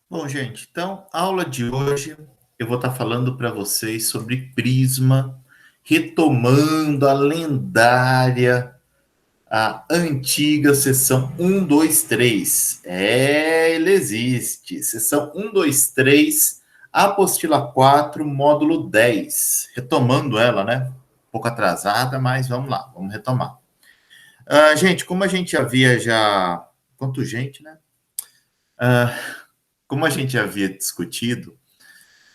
Bom, gente, então, a aula de hoje eu vou estar falando para vocês sobre Prisma, retomando a lendária, a antiga sessão 1, 2, 3. Ele existe. Sessão 1, 2, 3, apostila 4, módulo 10. Retomando ela, né? Um pouco atrasada, mas vamos lá, vamos retomar. Gente, como a gente havia já. Quanto gente, né? Como a gente havia discutido,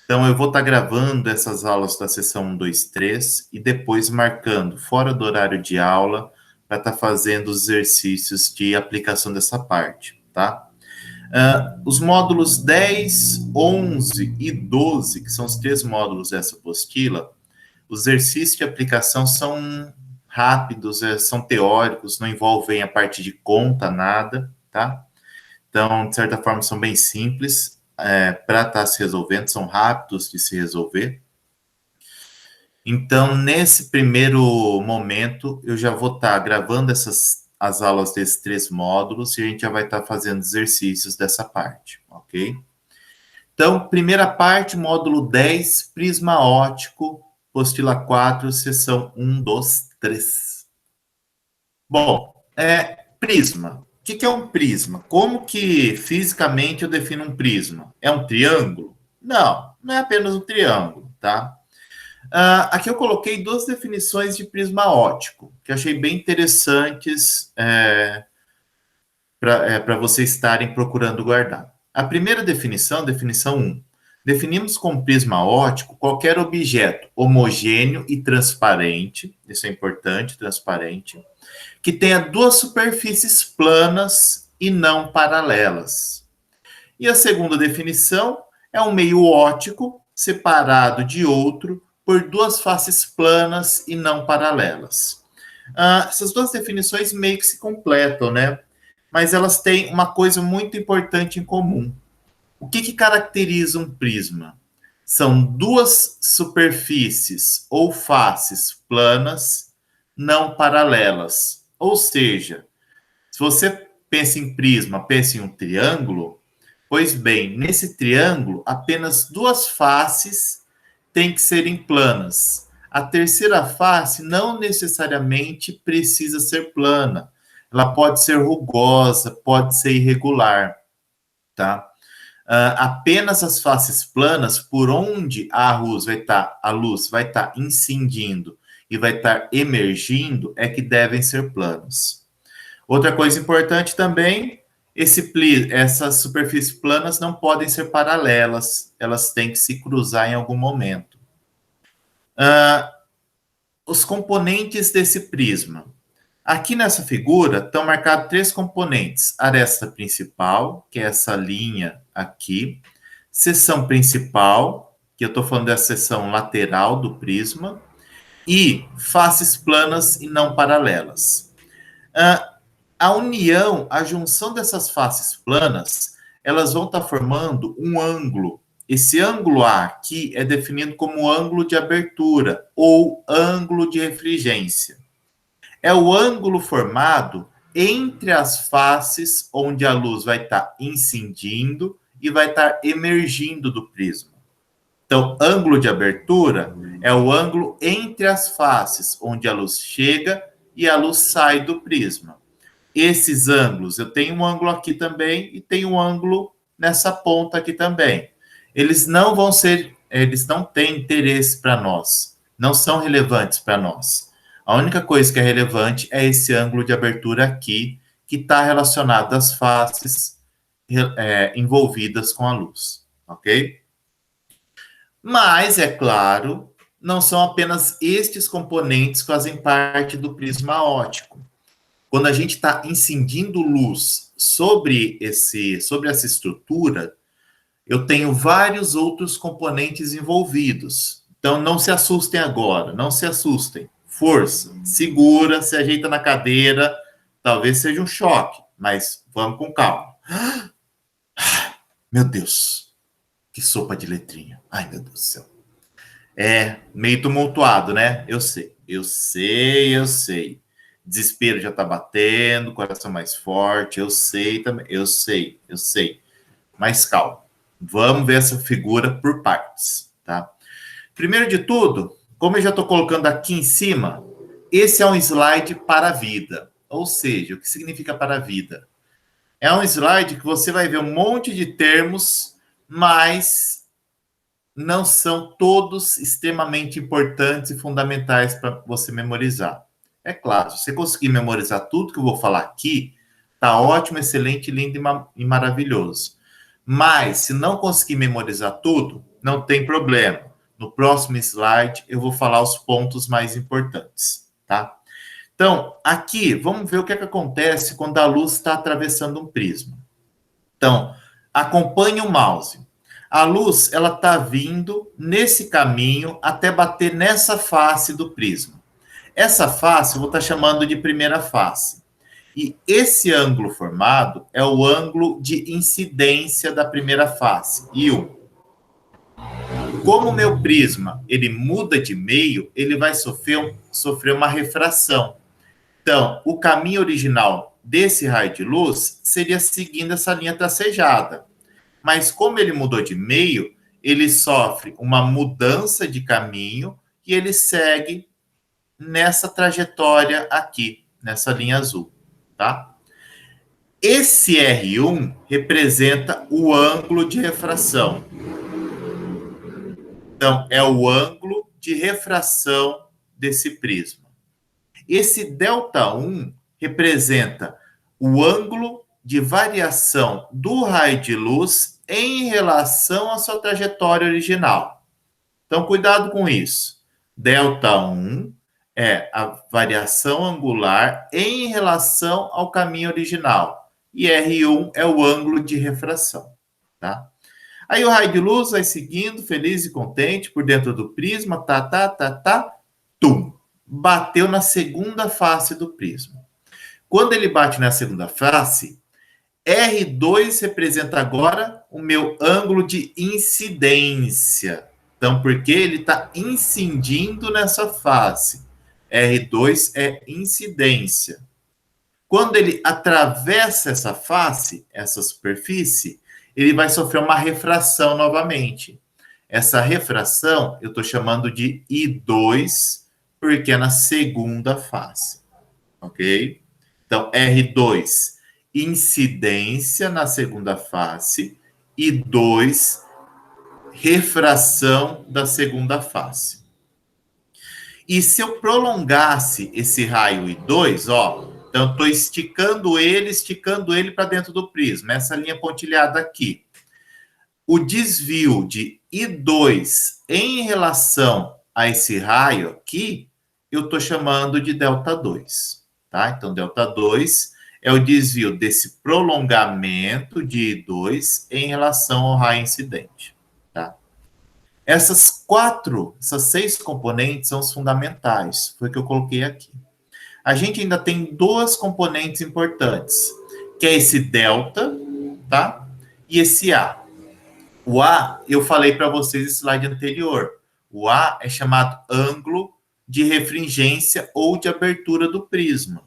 então, eu vou estar gravando essas aulas da sessão 1, 2, 3 e depois marcando fora do horário de aula para estar fazendo os exercícios de aplicação dessa parte, tá? Os módulos 10, 11 e 12, que são os três módulos dessa apostila, os exercícios de aplicação são rápidos, são teóricos, não envolvem a parte de conta, nada, tá? Então, de certa forma, são bem simples para estar se resolvendo, são rápidos de se resolver. Então, nesse primeiro momento, eu já vou estar gravando as aulas desses três módulos e a gente já vai estar fazendo exercícios dessa parte, ok? Então, primeira parte, módulo 10, prisma óptico, apostila 4, seção 1, 2, 3. Bom, prisma. O que é um prisma? Como que fisicamente eu defino um prisma? É um triângulo? Não, não é apenas um triângulo, tá? Aqui eu coloquei duas definições de prisma óptico, que eu achei bem interessantes para vocês estarem procurando guardar. A primeira definição, definição 1. Definimos como prisma óptico qualquer objeto homogêneo e transparente, isso é importante, transparente, que tenha duas superfícies planas e não paralelas. E a segunda definição é um meio óptico separado de outro por duas faces planas e não paralelas. Essas duas definições meio que se completam, né? Mas elas têm uma coisa muito importante em comum. O que caracteriza um prisma? São duas superfícies ou faces planas não paralelas. Ou seja, se você pensa em prisma, pensa em um triângulo, pois bem, nesse triângulo, apenas duas faces têm que serem planas. A terceira face não necessariamente precisa ser plana. Ela pode ser rugosa, pode ser irregular, tá? Apenas as faces planas, por onde a luz vai estar incidindo e vai estar emergindo, é que devem ser planos. Outra coisa importante também, essas superfícies planas não podem ser paralelas, elas têm que se cruzar em algum momento. Os componentes desse prisma. Aqui nessa figura estão marcados três componentes: aresta principal, que é essa linha aqui, seção principal, que eu estou falando da seção lateral do prisma, e faces planas e não paralelas. A união, a junção dessas faces planas, elas vão estar formando um ângulo. Esse ângulo A aqui é definido como ângulo de abertura ou ângulo de refringência. É o ângulo formado entre as faces onde a luz vai estar incidindo e vai estar emergindo do prisma. Então, ângulo de abertura é o ângulo entre as faces onde a luz chega e a luz sai do prisma. Esses ângulos, eu tenho um ângulo aqui também e tenho um ângulo nessa ponta aqui também. Eles não vão ser, eles não têm interesse para nós, não são relevantes para nós. A única coisa que é relevante é esse ângulo de abertura aqui, que está relacionado às faces envolvidas com a luz, ok? Mas, é claro, não são apenas estes componentes que fazem parte do prisma óptico. Quando a gente está incidindo luz sobre essa estrutura, eu tenho vários outros componentes envolvidos. Então, não se assustem agora, não se assustem. Força, segura, se ajeita na cadeira. Talvez seja um choque, mas vamos com calma. Meu Deus, que sopa de letrinha. Ai, meu Deus do céu. É meio tumultuado, né? Eu sei, eu sei, eu sei. Desespero já tá batendo, coração mais forte, eu sei também, eu sei, eu sei. Mas calma. Vamos ver essa figura por partes, tá? Primeiro de tudo, como eu já estou colocando aqui em cima, esse é um slide para a vida. Ou seja, o que significa para a vida? É um slide que você vai ver um monte de termos, mas não são todos extremamente importantes e fundamentais para você memorizar. É claro, se você conseguir memorizar tudo que eu vou falar aqui, tá ótimo, excelente, lindo e maravilhoso. Mas, se não conseguir memorizar tudo, não tem problema. No próximo slide, eu vou falar os pontos mais importantes, tá? Então, aqui, vamos ver o que acontece quando a luz está atravessando um prisma. Então, acompanhe o mouse. A luz, ela está vindo nesse caminho até bater nessa face do prisma. Essa face eu vou estar chamando de primeira face. E esse ângulo formado é o ângulo de incidência da primeira face, I1. Como o meu prisma ele muda de meio, ele vai sofrer uma refração. Então, o caminho original desse raio de luz seria seguindo essa linha tracejada. Mas como ele mudou de meio, ele sofre uma mudança de caminho e ele segue nessa trajetória aqui, nessa linha azul, tá? Esse R1 representa o ângulo de refração. Então, é o ângulo de refração desse prisma. Esse delta1 representa o ângulo de variação do raio de luz em relação à sua trajetória original. Então, cuidado com isso. Delta1 é a variação angular em relação ao caminho original. E R1 é o ângulo de refração, tá? Aí o raio de luz vai seguindo, feliz e contente, por dentro do prisma, tum. Bateu na segunda face do prisma. Quando ele bate na segunda face, R2 representa agora o meu ângulo de incidência. Então, porque ele está incidindo nessa face. R2 é incidência. Quando ele atravessa essa face, essa superfície, ele vai sofrer uma refração novamente. Essa refração eu estou chamando de I2, porque é na segunda face. Ok? Então, R2, incidência na segunda face, e 2, refração da segunda face. E se eu prolongasse esse raio I2, ó, então estou esticando ele para dentro do prisma, essa linha pontilhada aqui. O desvio de I2 em relação a esse raio aqui, eu estou chamando de delta 2. Tá? Então, delta 2 é o desvio desse prolongamento de I2 em relação ao raio incidente. Tá? Essas 6 componentes são os fundamentais, foi o que eu coloquei aqui. A gente ainda tem 2 componentes importantes, que é esse delta, tá? E esse A. O A, eu falei para vocês no slide anterior. O A é chamado ângulo de refringência ou de abertura do prisma.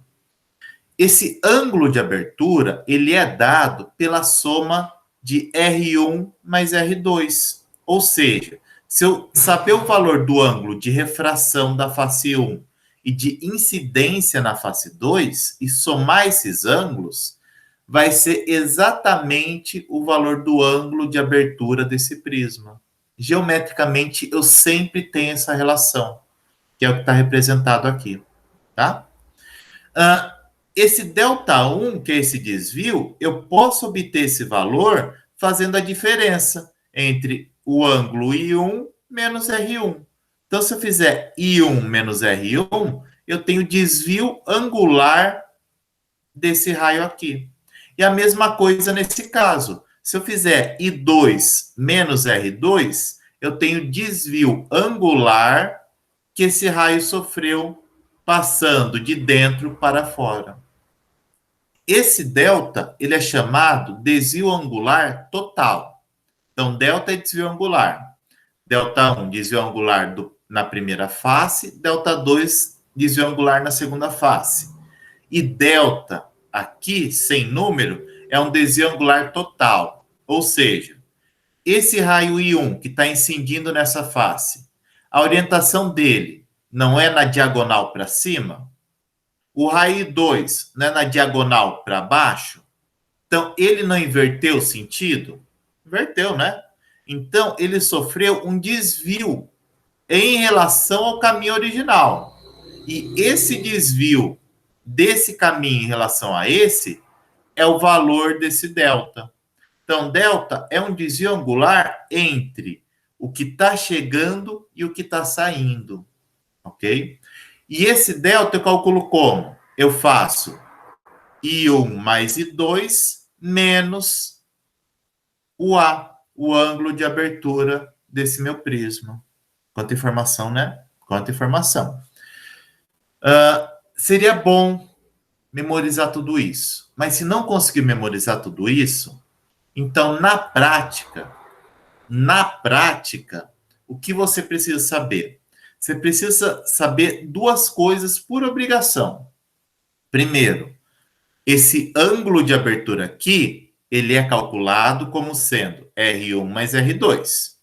Esse ângulo de abertura, ele é dado pela soma de R1 mais R2. Ou seja, se eu saber o valor do ângulo de refração da face 1 e de incidência na face 2 e somar esses ângulos, vai ser exatamente o valor do ângulo de abertura desse prisma. Geometricamente, eu sempre tenho essa relação, que é o que está representado aqui, tá? Esse delta1, que é esse desvio, eu posso obter esse valor fazendo a diferença entre o ângulo I1 menos R1. Então, se eu fizer I1 menos R1, eu tenho desvio angular desse raio aqui. E a mesma coisa nesse caso. Se eu fizer I2 menos R2, eu tenho desvio angular que esse raio sofreu passando de dentro para fora. Esse delta, ele é chamado desvio angular total. Então, delta é desvio angular. Delta 1, desvio angular na primeira face. Delta 2, desvio angular na segunda face. E delta, aqui, sem número, é um desvio angular total. Ou seja, esse raio I1 que está incidindo nessa face, a orientação dele não é na diagonal para cima? O raio I2 não é na diagonal para baixo? Então, ele não inverteu o sentido? Inverteu, né? Então, ele sofreu um desvio em relação ao caminho original. E esse desvio desse caminho em relação a esse é o valor desse delta. Então, delta é um desvio angular entre o que está chegando e o que está saindo, ok? E esse delta eu calculo como? Eu faço I1 mais I2 menos o A, o ângulo de abertura desse meu prisma. Quanta informação, né? Quanta informação. Seria bom memorizar tudo isso. Mas se não conseguir memorizar tudo isso, então na prática, o que você precisa saber? Você precisa saber duas coisas por obrigação. Primeiro, esse ângulo de abertura aqui, ele é calculado como sendo R1 mais R2.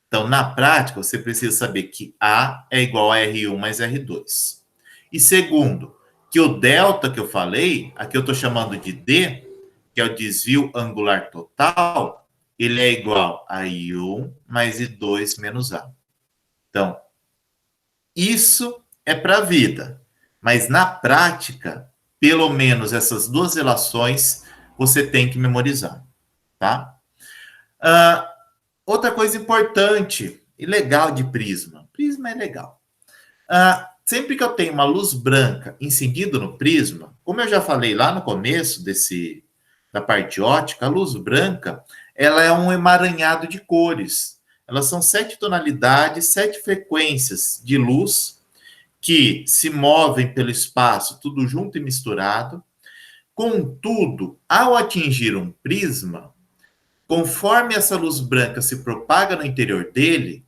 Então, na prática, você precisa saber que A é igual a R1 mais R2. E segundo, que o delta que eu falei, aqui eu estou chamando de D, que é o desvio angular total, ele é igual a I1 mais I2 menos A. Então, isso é para a vida. Mas na prática, pelo menos essas duas relações você tem que memorizar, tá? Outra coisa importante e legal de prisma. Prisma é legal. Sempre que eu tenho uma luz branca incidindo no prisma, como eu já falei lá no começo da parte ótica, a luz branca ela é um emaranhado de cores. Elas são 7 tonalidades, 7 frequências de luz que se movem pelo espaço, tudo junto e misturado. Contudo, ao atingir um prisma, conforme essa luz branca se propaga no interior dele,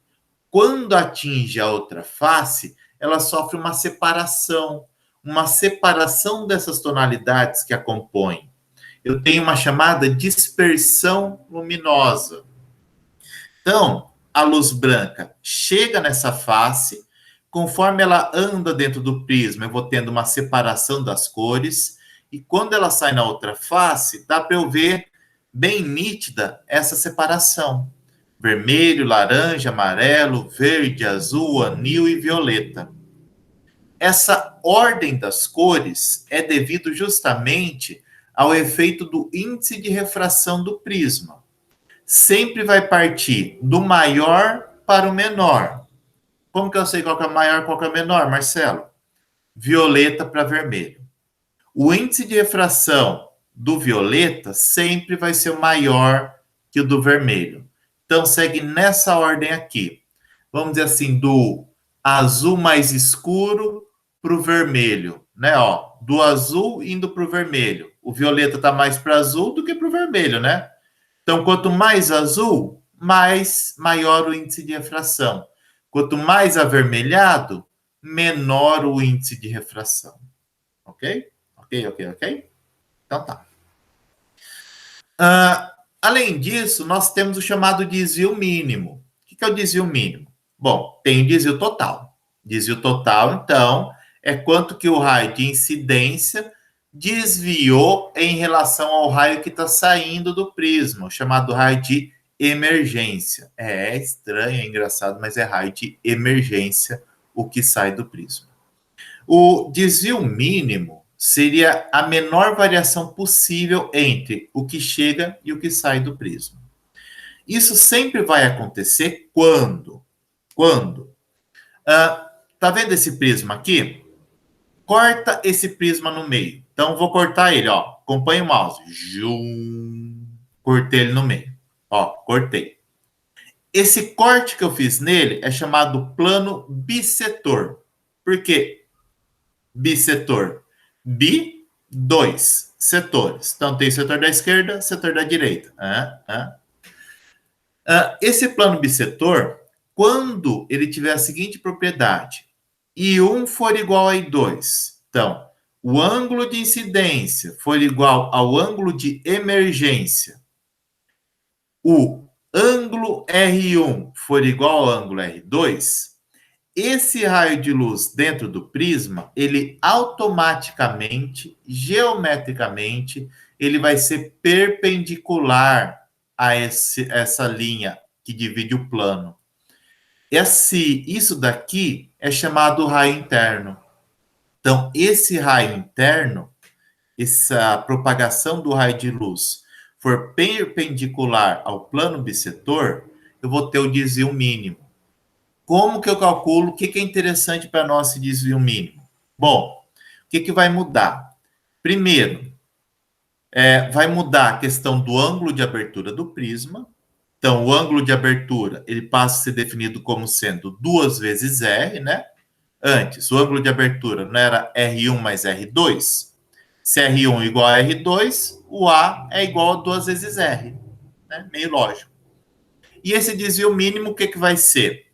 quando atinge a outra face, ela sofre uma separação dessas tonalidades que a compõem. Eu tenho uma chamada dispersão luminosa. Então, a luz branca chega nessa face, conforme ela anda dentro do prisma, eu vou tendo uma separação das cores, e quando ela sai na outra face, dá para eu ver bem nítida essa separação. Vermelho, laranja, amarelo, verde, azul, anil e violeta. Essa ordem das cores é devido justamente ao efeito do índice de refração do prisma. Sempre vai partir do maior para o menor. Como que eu sei qual que é o maior e qual que é o menor, Marcelo? Violeta para vermelho. O índice de refração do violeta sempre vai ser maior que o do vermelho. Então, segue nessa ordem aqui. Vamos dizer assim, do azul mais escuro para o vermelho, né? Ó, do azul indo para o vermelho. O violeta está mais para azul do que para o vermelho, né? Então, quanto mais azul, maior o índice de refração. Quanto mais avermelhado, menor o índice de refração. Ok? Ok? Então tá. Além disso, nós temos o chamado desvio mínimo. O que é o desvio mínimo? Bom, tem o desvio total. Desvio total, então, é quanto que o raio de incidência desviou em relação ao raio que está saindo do prisma, o chamado raio de emergência. É estranho, é engraçado, mas é raio de emergência o que sai do prisma. O desvio mínimo seria a menor variação possível entre o que chega e o que sai do prisma. Isso sempre vai acontecer quando? Tá vendo esse prisma aqui? Corta esse prisma no meio. Então, vou cortar ele, ó. Acompanhe o mouse. Cortei ele no meio. Ó, cortei. Esse corte que eu fiz nele é chamado plano bissetor. Por quê? Bissetor. Dois setores. Então, tem setor da esquerda, setor da direita. Esse plano bissetor, quando ele tiver a seguinte propriedade, I1 for igual a I2, então, o ângulo de incidência for igual ao ângulo de emergência, o ângulo R1 for igual ao ângulo R2, esse raio de luz dentro do prisma, ele automaticamente, geometricamente, ele vai ser perpendicular a essa linha que divide o plano. Isso daqui é chamado raio interno. Então, esse raio interno, essa propagação do raio de luz, for perpendicular ao plano bissetor, eu vou ter o desvio mínimo. Como que eu calculo? O que é interessante para nós esse desvio mínimo? Bom, o que vai mudar? Primeiro, vai mudar a questão do ângulo de abertura do prisma. Então, o ângulo de abertura ele passa a ser definido como sendo 2 vezes R, né? Antes, o ângulo de abertura não era R1 mais R2? Se R1 é igual a R2, o A é igual a 2 vezes R. Né? Meio lógico. E esse desvio mínimo, o que vai ser?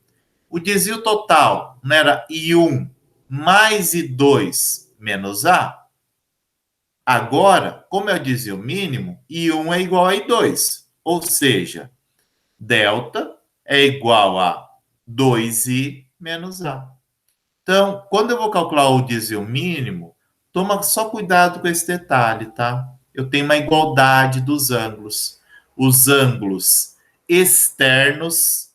O desvio total não era I1 mais I2 menos A? Agora, como é o desvio mínimo, I1 é igual a I2. Ou seja, delta é igual a 2I menos A. Então, quando eu vou calcular o desvio mínimo, toma só cuidado com esse detalhe, tá? Eu tenho uma igualdade dos ângulos. Os ângulos externos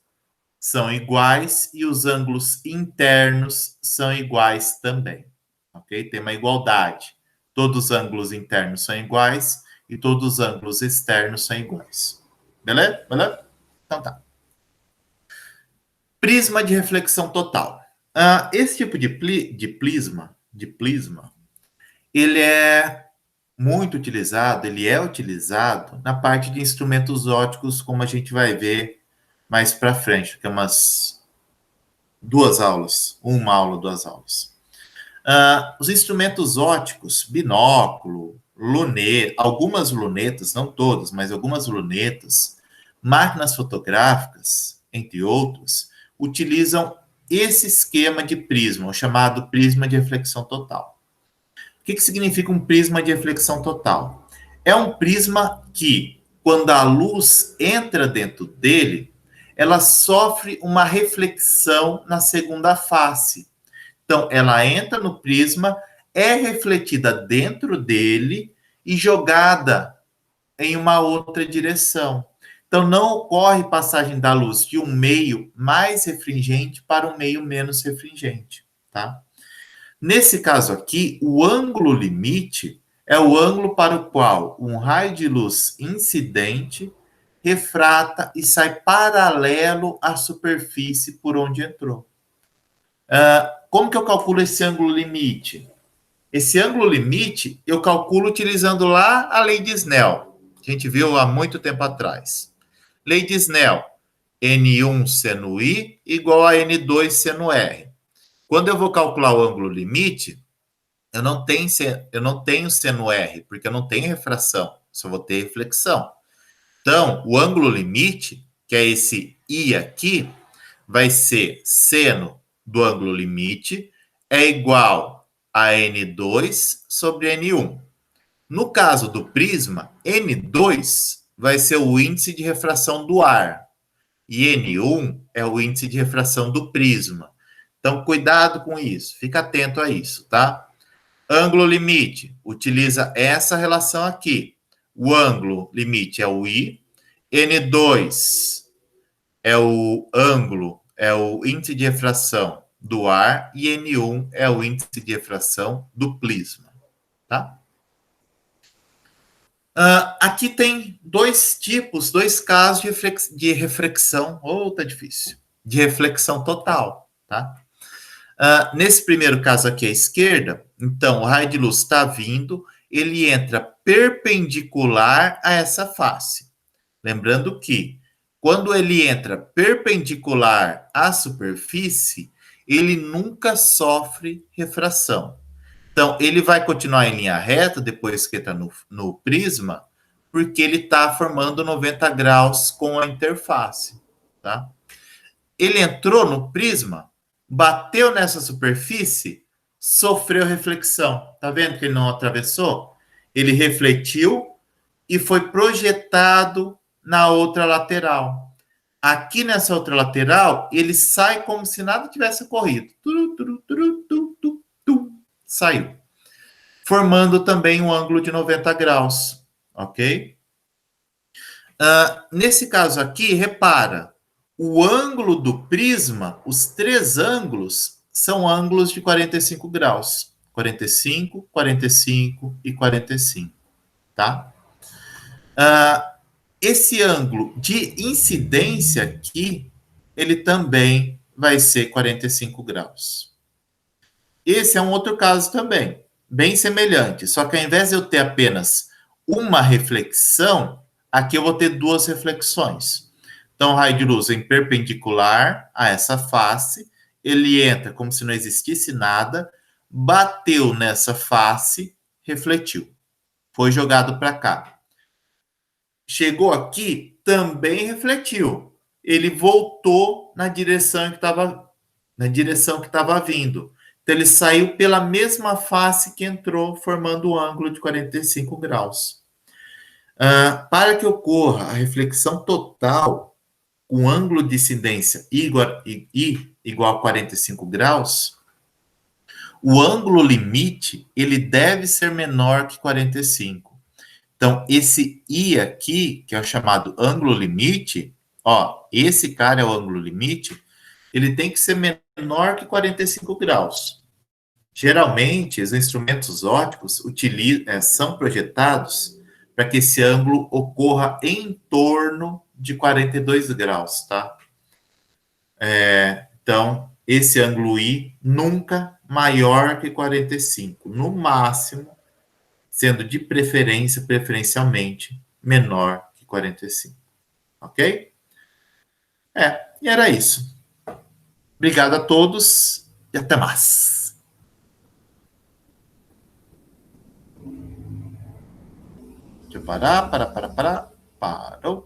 são iguais e os ângulos internos são iguais também. Ok? Tem uma igualdade. Todos os ângulos internos são iguais e todos os ângulos externos são iguais. Beleza? Beleza? Então tá. Prisma de reflexão total. Esse tipo de prisma, ele é muito utilizado, ele é utilizado na parte de instrumentos ópticos, como a gente vai ver mais para frente, que é umas 2 aulas, 1 aula, 2 aulas. Os instrumentos ópticos, binóculo, luneta, algumas lunetas, não todas, mas algumas lunetas, máquinas fotográficas, entre outros, utilizam esse esquema de prisma, o chamado prisma de reflexão total. O que significa um prisma de reflexão total? É um prisma que, quando a luz entra dentro dele, ela sofre uma reflexão na segunda face. Então, ela entra no prisma, é refletida dentro dele e jogada em uma outra direção. Então, não ocorre passagem da luz de um meio mais refringente para um meio menos refringente, tá? Nesse caso aqui, o ângulo limite é o ângulo para o qual um raio de luz incidente refrata e sai paralelo à superfície por onde entrou. Como que eu calculo esse ângulo limite? Esse ângulo limite eu calculo utilizando lá a lei de Snell, que a gente viu há muito tempo atrás. Lei de Snell, N1 seno I igual a N2 seno R. Quando eu vou calcular o ângulo limite, eu não tenho seno R, porque eu não tenho refração, só vou ter reflexão. Então, o ângulo limite, que é esse I aqui, vai ser seno do ângulo limite é igual a N2 sobre N1. No caso do prisma, N2 vai ser o índice de refração do ar e N1 é o índice de refração do prisma. Então, cuidado com isso, fica atento a isso, tá? Ângulo limite, utiliza essa relação aqui. O ângulo limite é o I, N2 é o ângulo, é o índice de refração do ar e N1 é o índice de refração do prisma, tá? Aqui tem dois casos de reflexão, tá difícil, de reflexão total, tá? Nesse primeiro caso aqui à esquerda, então, o raio de luz está vindo, ele entra perpendicular a essa face. Lembrando que, quando ele entra perpendicular à superfície, ele nunca sofre refração. Então, ele vai continuar em linha reta depois que está no prisma, porque ele está formando 90 graus com a interface. Tá? Ele entrou no prisma, bateu nessa superfície, sofreu reflexão. Tá vendo que ele não atravessou? Ele refletiu e foi projetado na outra lateral. Aqui nessa outra lateral, ele sai como se nada tivesse ocorrido. Saiu. Formando também um ângulo de 90 graus, ok? Nesse caso aqui, repara, o ângulo do prisma, os três ângulos, são ângulos de 45 graus. 45, 45 e 45, tá? Esse ângulo de incidência aqui, ele também vai ser 45 graus. Esse é um outro caso também, bem semelhante, só que ao invés de eu ter apenas uma reflexão, aqui eu vou ter duas reflexões. Então, o raio de luz vem perpendicular a essa face, ele entra como se não existisse nada, bateu nessa face, refletiu, foi jogado para cá. Chegou aqui, também refletiu. Ele voltou na direção que estava vindo. Então, ele saiu pela mesma face que entrou, formando o ângulo de 45 graus. Para que ocorra a reflexão total, com ângulo de incidência igual a 45 graus, o ângulo limite ele deve ser menor que 45. Então, esse I aqui, que é o chamado ângulo limite, ó, esse cara é o ângulo limite, ele tem que ser menor que 45 graus. Geralmente, os instrumentos ópticos são projetados para que esse ângulo ocorra em torno de 42 graus, tá? Então, esse ângulo I nunca maior que 45, no máximo, sendo de preferencialmente, menor que 45. Ok? E era isso. Obrigado a todos e até mais. Deixa eu parar. Parou.